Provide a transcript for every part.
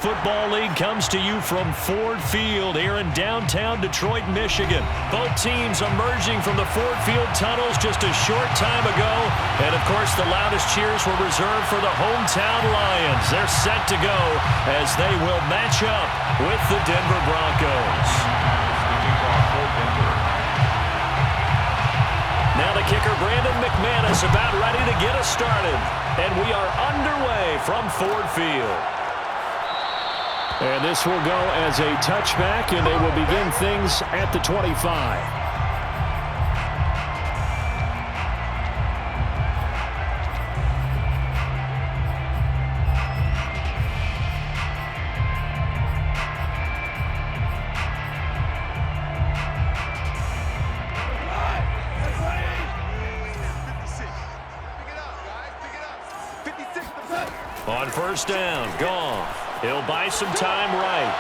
Football League comes to you from Ford Field here in downtown Detroit, Michigan. Both teams emerging from the Ford Field tunnels just a short time ago. And, of course, the loudest cheers were reserved for the hometown Lions. They're set to go as they will match up with the Denver Broncos. Now the kicker, Brandon McManus, about ready to get us started. And we are underway from Ford Field. And this will go as a touchback, and they will begin things at the 25. On first down, Goff. He'll buy some time right.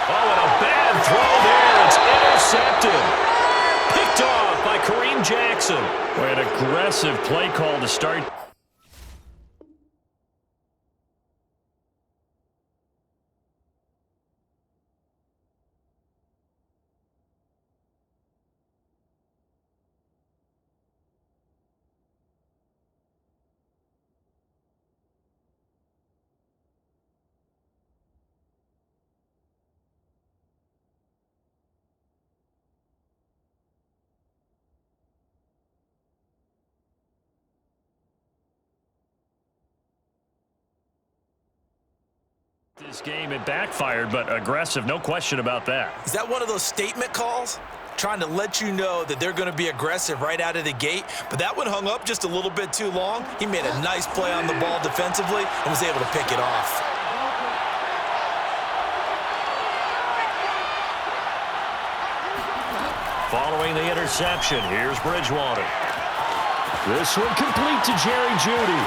Oh, and a bad throw there. It's intercepted. Picked off by Kareem Jackson. An aggressive play call to start. This game, it backfired, but aggressive, no question about that. Is that one of those statement calls? Trying to let you know that they're going to be aggressive right out of the gate, but that one hung up just a little bit too long. He made a nice play on the ball defensively and was able to pick it off. Following the interception, here's Bridgewater. This one complete to Jerry Jeudy.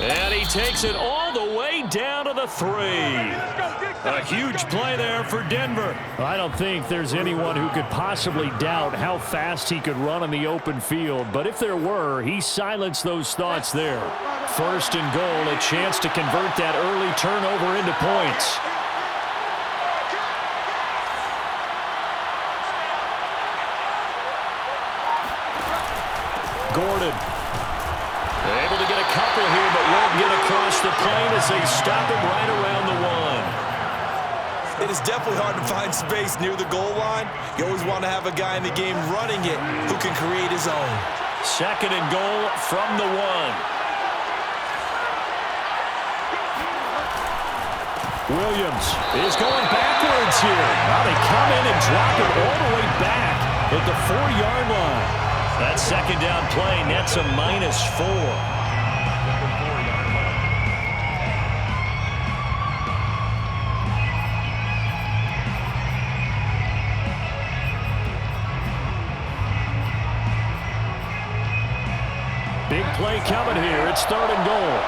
And he takes it all the way down to the 3. A huge play there for Denver. I don't think there's anyone who could possibly doubt how fast he could run on the open field. But if there were, he silenced those thoughts there. First and goal, a chance to convert that early turnover into points. Gordon. Able to get a couple here, but won't get across the plane as they stop him right around the 1. It is definitely hard to find space near the goal line. You always want to have a guy in the game running it who can create his own. Second and goal from the 1. Williams is going backwards here. Now they come in and drop it all the way back at the 4-yard line. That second down play nets a -4. Big play coming here. It's third and goal.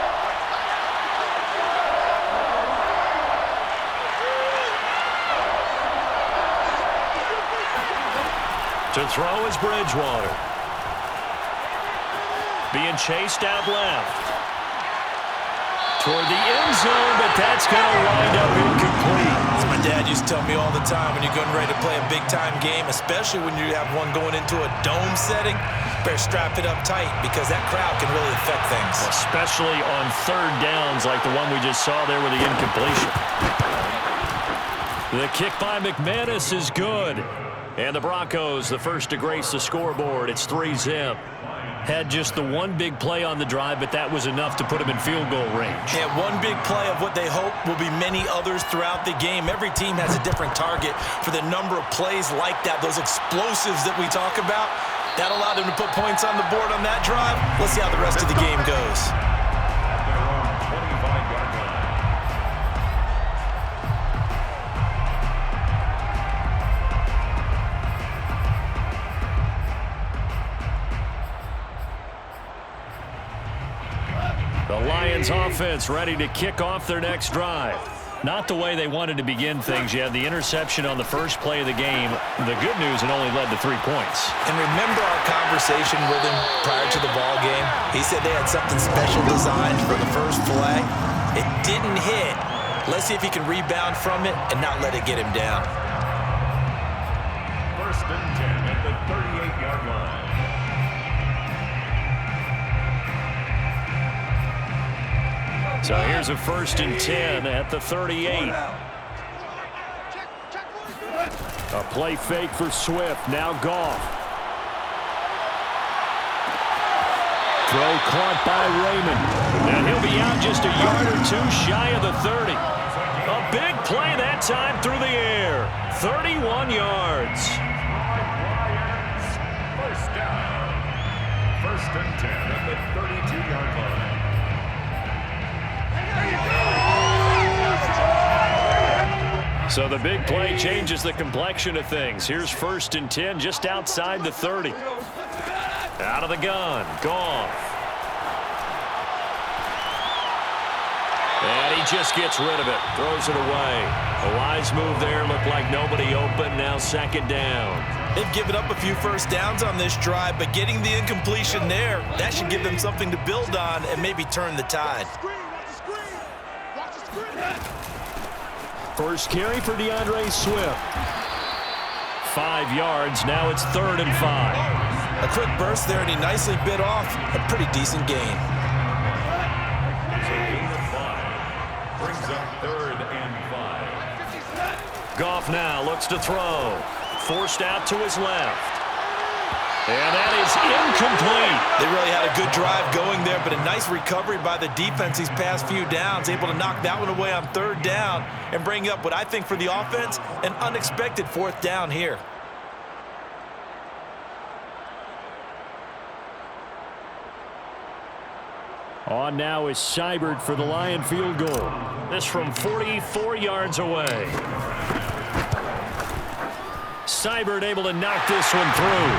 To throw is Bridgewater. Being chased out left. Toward the end zone, but that's going to wind up incomplete. As my dad used to tell me all the time, when you're getting ready to play a big-time game, especially when you have one going into a dome setting, better strap it up tight because that crowd can really affect things. Especially on third downs like the one we just saw there with the incompletion. The kick by McManus is good. And the Broncos, the first to grace the scoreboard. It's 3-zip. Had just the one big play on the drive, but that was enough to put him in field goal range. Yeah, one big play of what they hope will be many others throughout the game. Every team has a different target for the number of plays like that, those explosives that we talk about. That allowed them to put points on the board on that drive. Let's see how the rest of the game goes. The Lions offense ready to kick off their next drive. Not the way they wanted to begin things. You had the interception on the first play of the game. The good news, it only led to 3 points. And remember our conversation with him prior to the ball game? He said they had something special designed for the first play. It didn't hit. Let's see if he can rebound from it and not let it get him down. First and 10 at the 38-yard line. So here's a first and 10 at the 38. A play fake for Swift. Now Goff. Throw caught by Raymond. And he'll be out just a yard or two shy of the 30. A big play that time through the air. 31 yards. First down. First and 10 at the 32-yard line. So the big play changes the complexion of things. Here's first and 10 just outside the 30. Out of the gun. Goff. And he just gets rid of it. Throws it away. A wise move there. Looked like nobody open. Now second down. They've given up a few first downs on this drive, but getting the incompletion there, that should give them something to build on and maybe turn the tide. First carry for DeAndre Swift. 5 yards. Now it's 3rd and 5. A quick burst there, and he nicely bit off a pretty decent gain. So gain of 5 brings up 3rd and 5. Goff now looks to throw. Forced out to his left. And that is incomplete. They really had a good drive going there, but a nice recovery by the defense these past few downs, able to knock that one away on 3rd down and bring up what I think for the offense, an unexpected 4th down here. On now is Seibert for the Lion field goal. This from 44 yards away. Seibert able to knock this one through.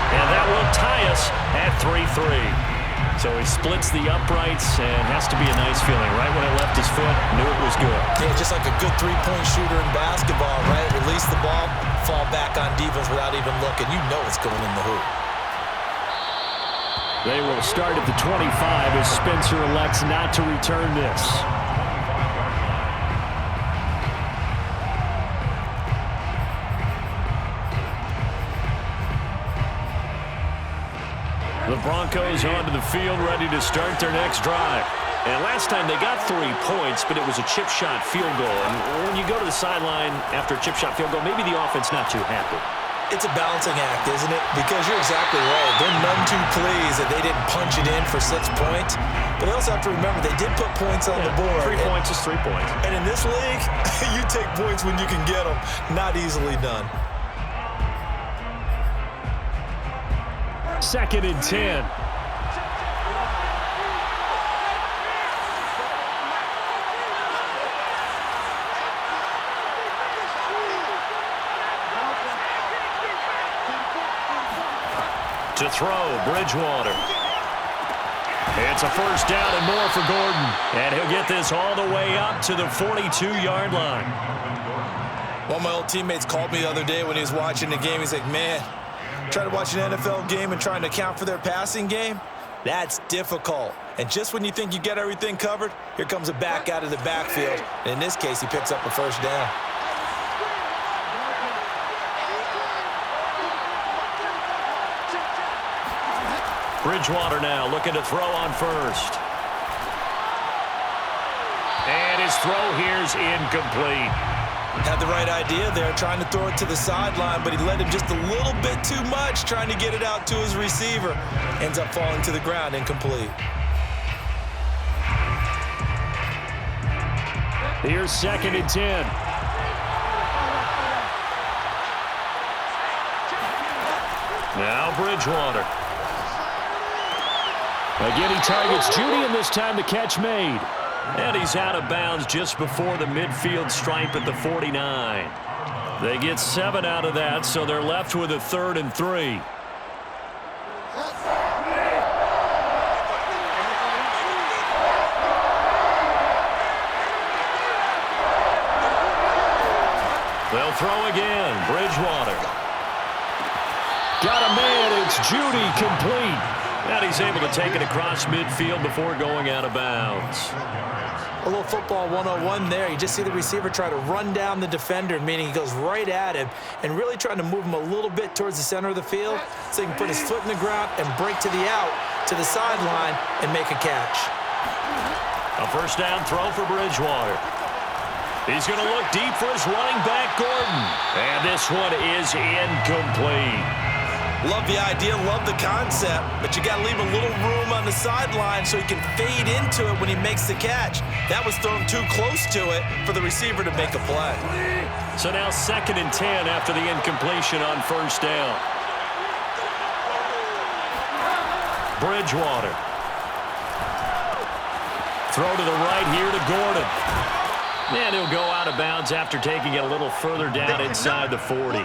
And that will tie us at 3-3. So he splits the uprights and has to be a nice feeling. Right when it left his foot, knew it was good. Yeah, just like a good three-point shooter in basketball, right? Release the ball, fall back on defense without even looking. You know it's going in the hoop. They will start at the 25 as Spencer elects not to return this. The Broncos onto the field, ready to start their next drive. And last time they got 3 points, but it was a chip shot field goal. And when you go to the sideline after a chip shot field goal, maybe the offense not too happy. It's a balancing act, isn't it? Because you're exactly right. They're none too pleased that they didn't punch it in for 6 points. But they also have to remember they did put points on the board. 3 points is 3 points. And in this league, you take points when you can get them. Not easily done. 2nd and 10. To throw, Bridgewater. It's a first down and more for Gordon. And he'll get this all the way up to the 42-yard line. One of my old teammates called me the other day when he was watching the game. He's like, man, trying to watch an NFL game and trying to account for their passing game, that's difficult. And just when you think you get everything covered, here comes a back out of the backfield. And in this case, he picks up a first down. Bridgewater now looking to throw on first. And his throw here's incomplete. Had the right idea there, trying to throw it to the sideline, but he led him just a little bit too much, trying to get it out to his receiver. Ends up falling to the ground, incomplete. Here's 2nd and 10. Now Bridgewater. Again, he targets Judy, and this time the catch made. And he's out of bounds just before the midfield stripe at the 49. They get 7 out of that, so they're left with a 3rd and 3. They'll throw again. Bridgewater. Got a man. It's Judy, complete. And he's able to take it across midfield before going out of bounds. A little football 101 there. You just see the receiver try to run down the defender, meaning he goes right at him and really trying to move him a little bit towards the center of the field so he can put his foot in the ground and break to the out, to the sideline, and make a catch. A first down throw for Bridgewater. He's going to look deep for his running back, Gordon. And this one is incomplete. Love the idea, love the concept, but you got to leave a little room on the sideline so he can fade into it when he makes the catch. That was thrown too close to it for the receiver to make a play. So now 2nd and 10 after the incompletion on first down. Bridgewater. Throw to the right here to Gordon. And he'll go out of bounds after taking it a little further down inside the 40.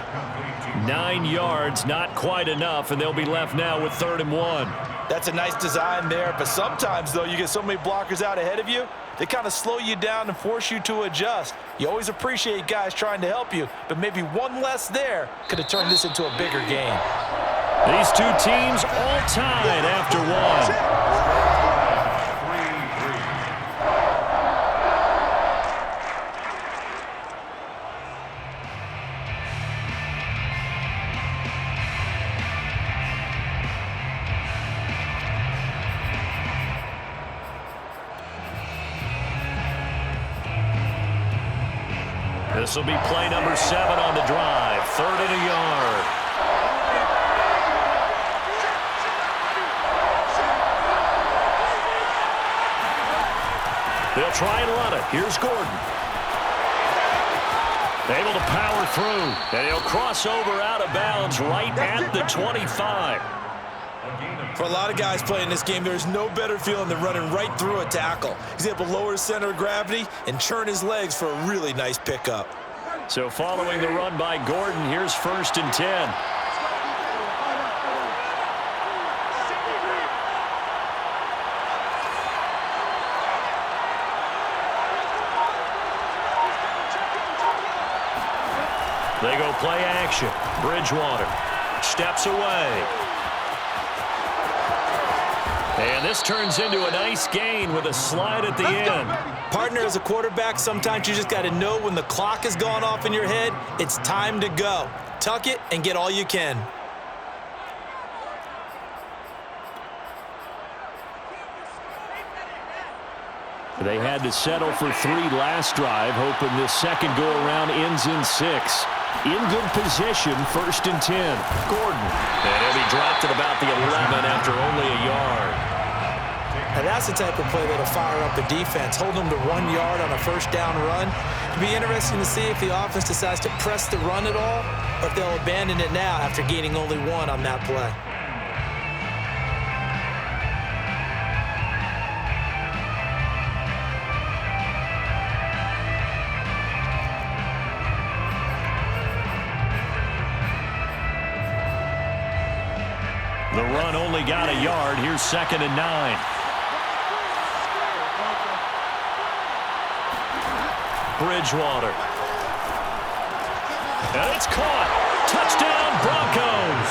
9 yards, not quite enough, and they'll be left now with 3rd and 1. That's a nice design there, but sometimes, though, you get so many blockers out ahead of you, they kind of slow you down and force you to adjust. You always appreciate guys trying to help you, but maybe one less there could have turned this into a bigger game. These two teams all tied after one. This will be play number 7 on the drive. 3rd and a yard. They'll try and run it. Here's Gordon. Able to power through. And he'll cross over out of bounds right at the 25. For a lot of guys playing this game, there's no better feeling than running right through a tackle. He's able to lower his center of gravity and churn his legs for a really nice pickup. So following the run by Gordon, here's 1st and 10. They go play action. Bridgewater steps away. And this turns into a nice gain with a slide at the end. Partner, as a quarterback, sometimes you just got to know when the clock has gone off in your head, it's time to go. Tuck it and get all you can. They had to settle for 3 last drive, hoping this second go-around ends in 6. In good position, 1st and 10. Gordon. And he'll be dropped at about the 11 after only a yard. Now that's the type of play that'll fire up the defense. Hold them to 1 yard on a first down run. It'll be interesting to see if the offense decides to press the run at all, or if they'll abandon it now after gaining only 1 on that play. The run only got a yard. Here's 2nd and 9. Bridgewater. And it's caught. Touchdown, Broncos.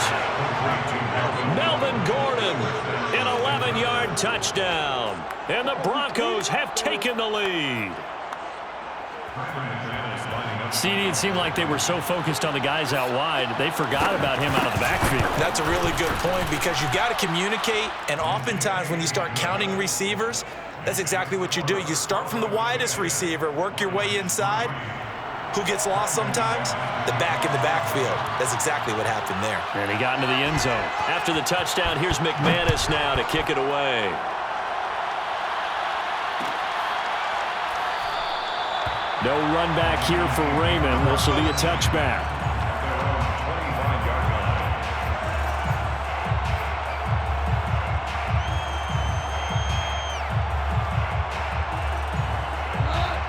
Melvin Gordon, an 11-yard touchdown. And the Broncos have taken the lead. CD, it seemed like they were so focused on the guys out wide, they forgot about him out of the backfield. That's a really good point because you've got to communicate, and oftentimes when you start counting receivers, that's exactly what you do. You start from the widest receiver, work your way inside. Who gets lost sometimes? The back in the backfield. That's exactly what happened there. And he got into the end zone. After the touchdown, here's McManus now to kick it away. No run back here for Raymond. This will be a touchback.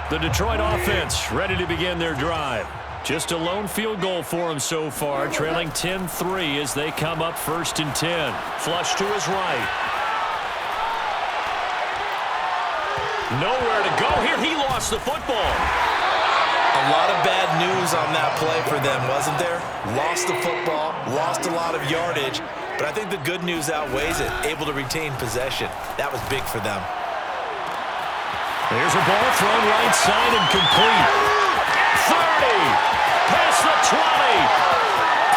The Detroit offense ready to begin their drive. Just a lone field goal for them so far, trailing 10-3 as they come up 1st and 10. Flush to his right. Nowhere to go here. He lost the football. A lot of bad news on that play for them, wasn't there? Lost the football, lost a lot of yardage, but I think the good news outweighs it. Able to retain possession. That was big for them. There's a ball thrown right side and complete. 30, past the 20.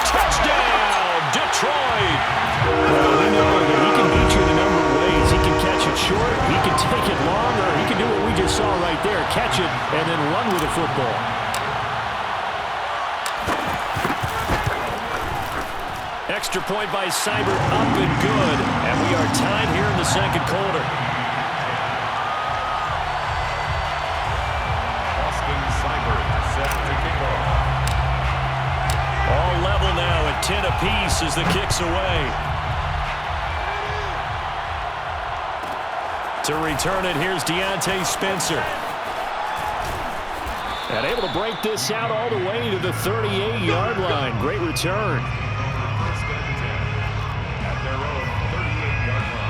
Touchdown, Detroit. Well, we know that he can beat you in a number of ways. He can catch it short, he can take it long, or he can do what we just saw right there, catch it and then run with the football. Extra point by Seibert, up and good. And we are tied here in the second quarter. Austin Seibert set to kick off. All level now at 10 apiece as the kick's away. To return it, here's Deontay Spencer. And able to break this out all the way to the 38-yard line. Great return. First and 10 at their own 38-yard line.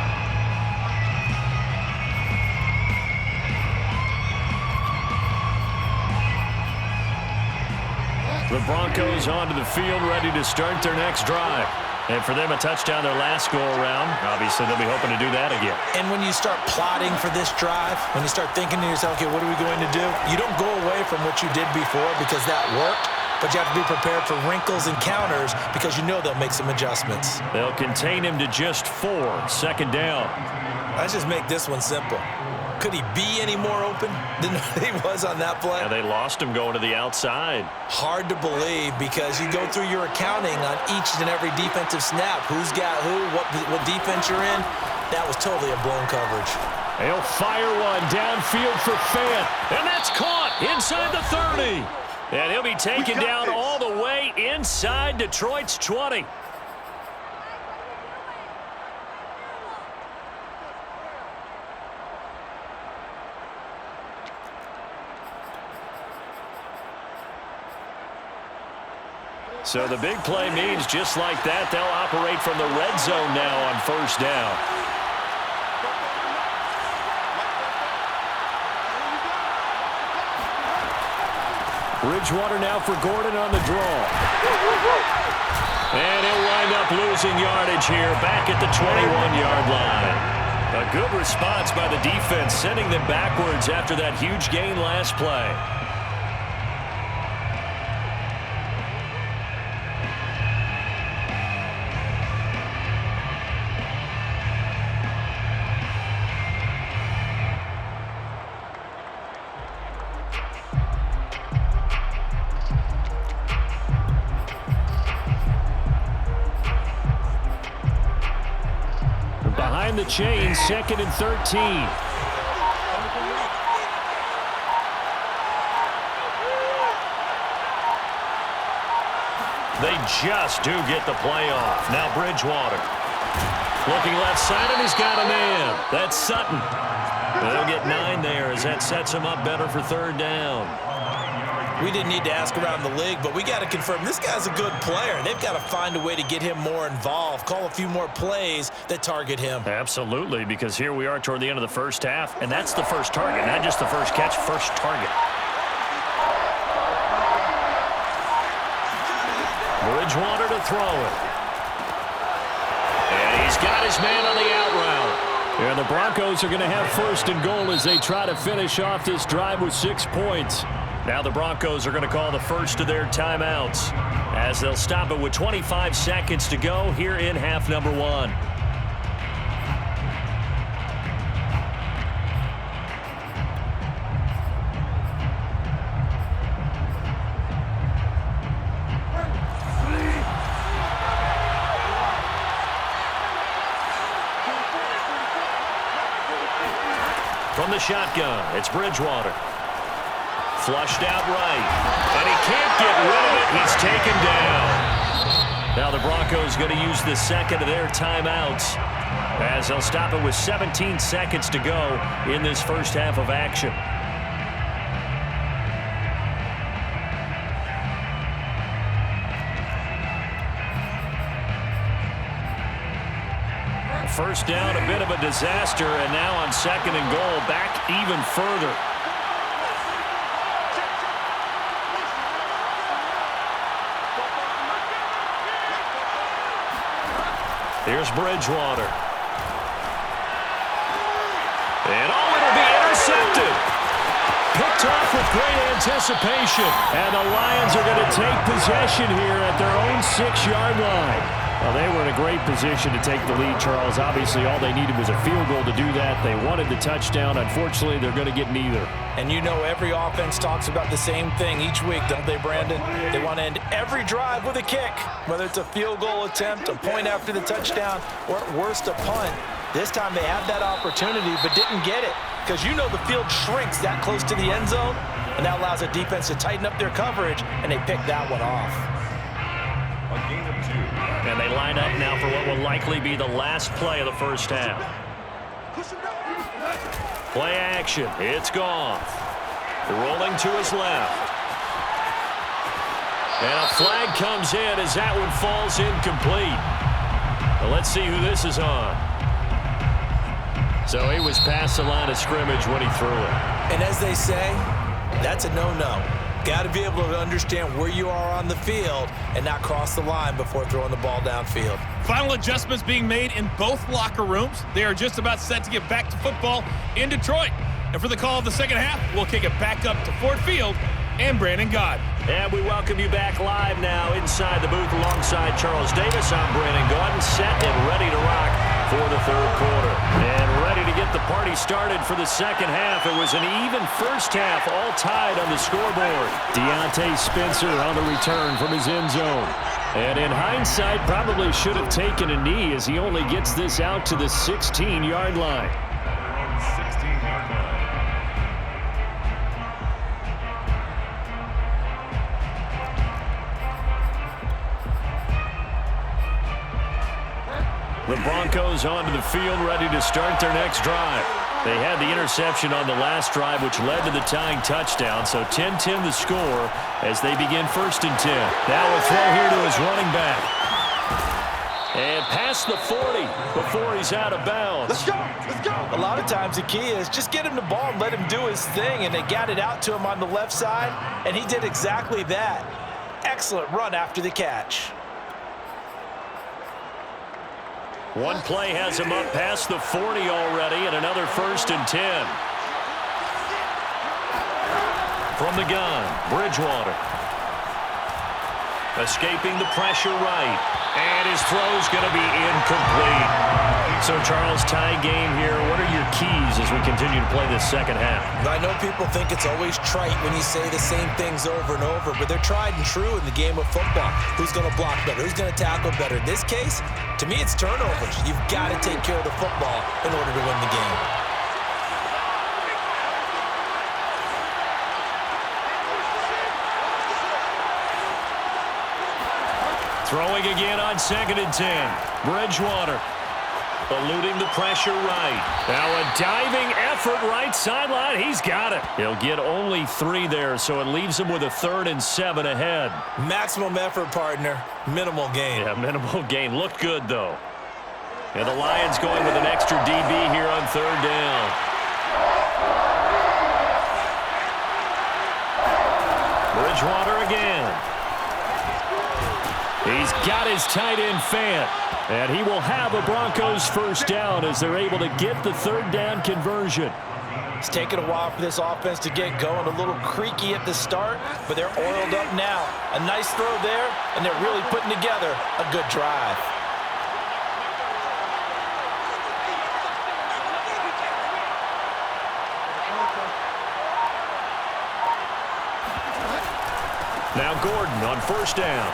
The Broncos onto the field, ready to start their next drive. And for them, a touchdown their last go-around. Obviously, they'll be hoping to do that again. And when you start plotting for this drive, when you start thinking to yourself, okay, what are we going to do? You don't go away from what you did before because that worked, but you have to be prepared for wrinkles and counters because you know they'll make some adjustments. They'll contain him to just 4. Second down. Let's just make this one simple. Could he be any more open than he was on that play? And they lost him going to the outside. Hard to believe because you go through your accounting on each and every defensive snap. Who's got who, what defense you're in. That was totally a blown coverage. He'll fire one downfield for Fant. And that's caught inside the 30. And he'll be taken down all the way inside Detroit's 20. So the big play means just like that, they'll operate from the red zone now on first down. Bridgewater now for Gordon on the draw. And he'll wind up losing yardage here back at the 21-yard line. A good response by the defense, sending them backwards after that huge gain last play. Behind the chain, 2nd and 13. They just do get the play off. Now Bridgewater. Looking left side, and he's got a man. That's Sutton. They'll get 9 there as that sets him up better for third down. We didn't need to ask around the league, but we got to confirm this guy's a good player. They've got to find a way to get him more involved, call a few more plays that target him. Absolutely, because here we are toward the end of the first half, and that's the first target, not just the first catch, first target. Bridgewater to throw it. And he's got his man on the out route. And the Broncos are going to have first and goal as they try to finish off this drive with 6 points. Now the Broncos are going to call the first of their timeouts as they'll stop it with 25 seconds to go here in half number 1. From the shotgun, it's Bridgewater. Flushed out right. And he can't get rid of it. He's taken down. Now the Broncos going to use the second of their timeouts as they'll stop it with 17 seconds to go in this first half of action. First down, a bit of a disaster, and now on second and goal, back even further. Here's Bridgewater. And it'll be intercepted. Picked off with great anticipation. And the Lions are going to take possession here at their own 6-yard line. Well, they were in a great position to take the lead, Charles. Obviously, all they needed was a field goal to do that. They wanted the touchdown. Unfortunately, they're going to get neither. And you know every offense talks about the same thing each week, don't they, Brandon? They want to end every drive with a kick, whether it's a field goal attempt, a point after the touchdown, or at worst, a punt. This time they had that opportunity but didn't get it because you know the field shrinks that close to the end zone, and that allows the defense to tighten up their coverage, and they picked that one off. A gain of 2. And they line up now for what will likely be the last play of the first half. Play action. It's Goff. Rolling to his left. And a flag comes in as that one falls incomplete. Well, let's see who this is on. So he was past the line of scrimmage when he threw it. And as they say, that's a no-no. Got to be able to understand where you are on the field and not cross the line before throwing the ball downfield. Final adjustments being made in both locker rooms. They are just about set to get back to football in Detroit. And for the call of the second half, we'll kick it back up to Ford Field and Brandon Gaud. And we welcome you back live now inside the booth alongside Charles Davis. I'm Brandon Gaud, set and ready to rock for the third quarter. And ready to get the party started for the second half. It was an even first half, all tied on the scoreboard. Deontay Spencer on the return from his end zone. And in hindsight, probably should have taken a knee as he only gets this out to the 16-yard line. 16-yard line. The Broncos onto the field, ready to start their next drive. They had the interception on the last drive, which led to the tying touchdown. So 10-10 the score as they begin 1st and 10. Now a throw here to his running back. And past the 40 before he's out of bounds. Let's go! Let's go! A lot of times the key is just get him the ball and let him do his thing. And they got it out to him on the left side, and he did exactly that. Excellent run after the catch. One play has him up past the 40 already, and another 1st and 10. From the gun, Bridgewater. Escaping the pressure right. And his throw's going to be incomplete. So, Charles, tie game here. What are your keys as we continue to play this second half? I know people think it's always trite when you say the same things over and over, but they're tried and true in the game of football. Who's going to block better? Who's going to tackle better? In this case, to me, it's turnovers. You've got to take care of the football in order to win the game. Throwing again on 2nd and 10. Bridgewater eluding the pressure right. Now a diving effort right sideline. He's got it. He'll get only 3 there, so it leaves him with a 3rd and 7 ahead. Maximum effort, partner. Minimal gain. Yeah, minimal gain. Looked good, though. And the Lions going with an extra DB here on 3rd down. Bridgewater again. He's got his tight end Fant. And he will have a Broncos 1st down as they're able to get the 3rd down conversion. It's taken a while for this offense to get going. A little creaky at the start, but they're oiled up now. A nice throw there, and they're really putting together a good drive. Now Gordon on 1st down.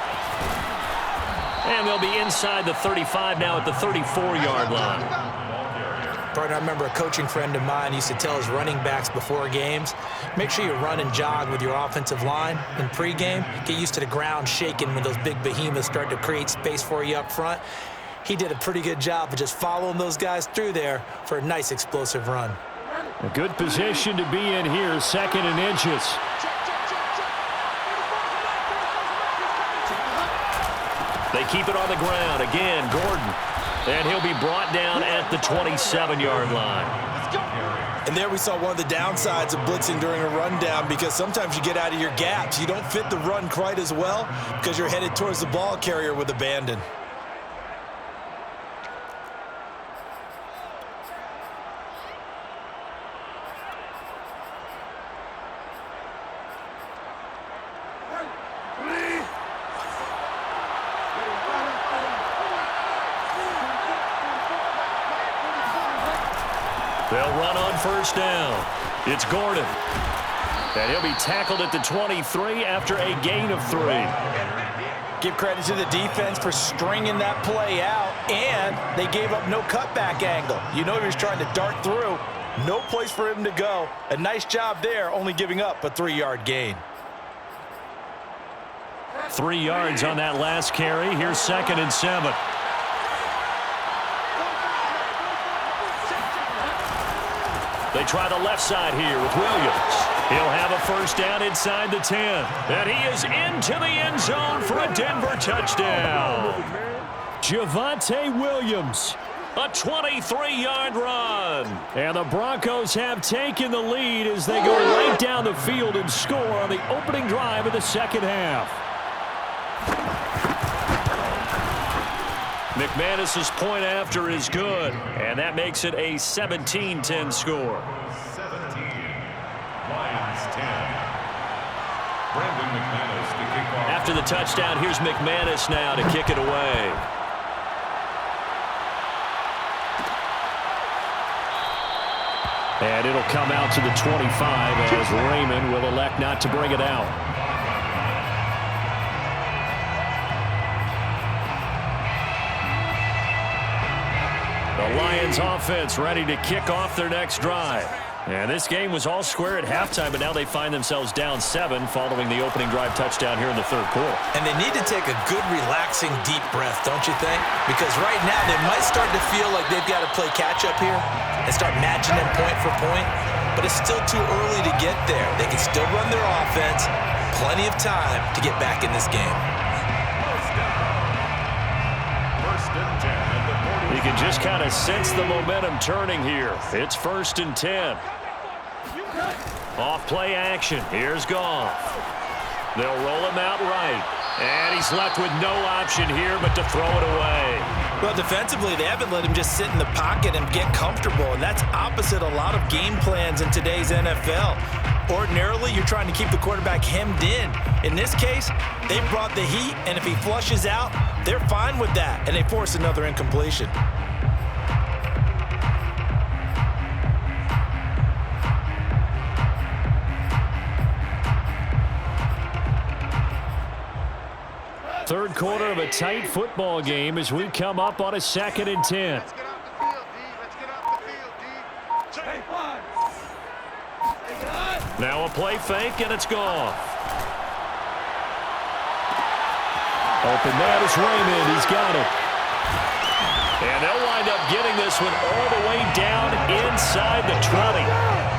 And they'll be inside the 35 now at the 34-yard line. Partner, I remember a coaching friend of mine used to tell his running backs before games, make sure you run and jog with your offensive line in pregame. Get used to the ground shaking when those big behemoths start to create space for you up front. He did a pretty good job of just following those guys through there for a nice explosive run. A good position to be in here, 2nd and inches. They keep it on the ground. Again, Gordon. And he'll be brought down at the 27-yard line. And there we saw one of the downsides of blitzing during a rundown, because sometimes you get out of your gaps. You don't fit the run quite as well because you're headed towards the ball carrier with abandon. first down. It's Gordon. And he'll be tackled at the 23 after a gain of 3. Give credit to the defense for stringing that play out, and they gave up no cutback angle. You know he was trying to dart through. No place for him to go. A nice job there, only giving up a 3-yard gain. 3 yards on that last carry. Here's 2nd and 7. They try the left side here with Williams. He'll have a first down inside the 10. And he is into the end zone for a Denver touchdown. Javonte Williams, a 23-yard run. And the Broncos have taken the lead as they go right down the field and score on the opening drive of the second half. McManus's point after is good, and that makes it a 17-10 score. 17. Lions 10. Brandon McManus to kick off. After the touchdown, here's McManus now to kick it away. And it'll come out to the 25 as Raymond will elect not to bring it out. The Lions offense ready to kick off their next drive. And this game was all square at halftime, but now they find themselves down 7 following the opening drive touchdown here in the third quarter. And they need to take a good, relaxing, deep breath, don't you think? Because right now they might start to feel like they've got to play catch-up here and start matching them point for point. But it's still too early to get there. They can still run their offense. Plenty of time to get back in this game. You can just kind of sense the momentum turning here. It's 1st and 10. Off play action. Here's Goff. They'll roll him out right. And he's left with no option here but to throw it away. Well, defensively, they haven't let him just sit in the pocket and get comfortable, and that's opposite a lot of game plans in today's NFL. Ordinarily, you're trying to keep the quarterback hemmed in. In this case, they brought the heat, and if he flushes out, they're fine with that, and they force another incompletion. Third quarter of a tight football game as we come up on a 2nd and 10. Let's get off the field, D. Let's get off the field, D. Now a play fake, and it's Goff. Open man is Raymond. He's got it. And they'll wind up getting this one all the way down inside the 20.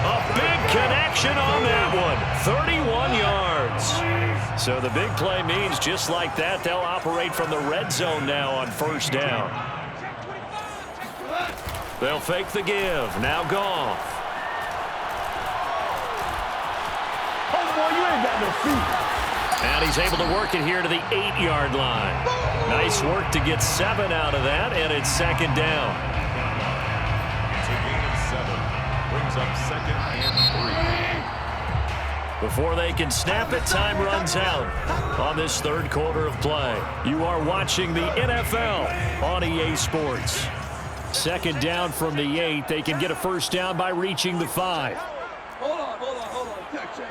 A big connection on that one. 31 yards. So the big play means just like that, they'll operate from the red zone now on first down. They'll fake the give. Now Goff. Oh, boy, you ain't got no feet. And he's able to work it here to the 8-yard line. Nice work to get 7 out of that, and it's 2nd down. It's a gain of 7. Brings up 2nd and 3. Before they can snap it, time runs out on this third quarter of play. You are watching the NFL on EA Sports. 2nd down from the 8. They can get a first down by reaching the 5. Hold on. Check.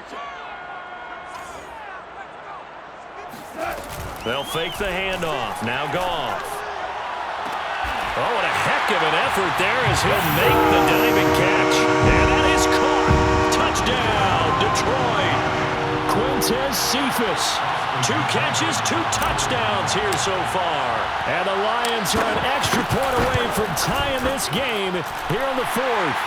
They'll fake the handoff. Now Goff. Oh, what a heck of an effort there as he'll make the diving catch. And that is caught. Touchdown, Detroit. Quintez Cephus. 2 catches, 2 touchdowns here so far. And the Lions are an extra point away from tying this game here in the 4th.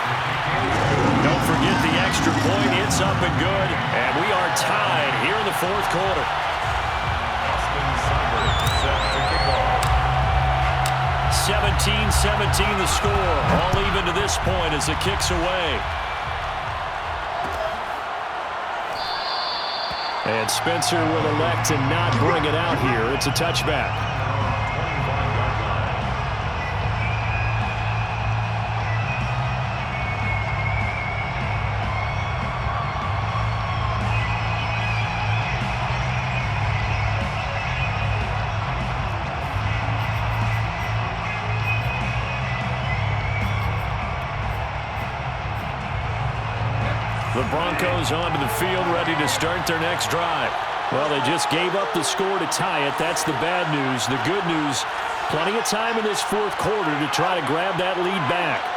Don't forget the extra point. It's up and good. And we are tied here in the 4th quarter. 17-17 the score. All even to this point as it kicks away. And Spencer will elect to not bring it out here. It's a touchback. The Broncos onto the field, ready to start their next drive. Well, they just gave up the score to tie it. That's the bad news. The good news, plenty of time in this fourth quarter to try to grab that lead back.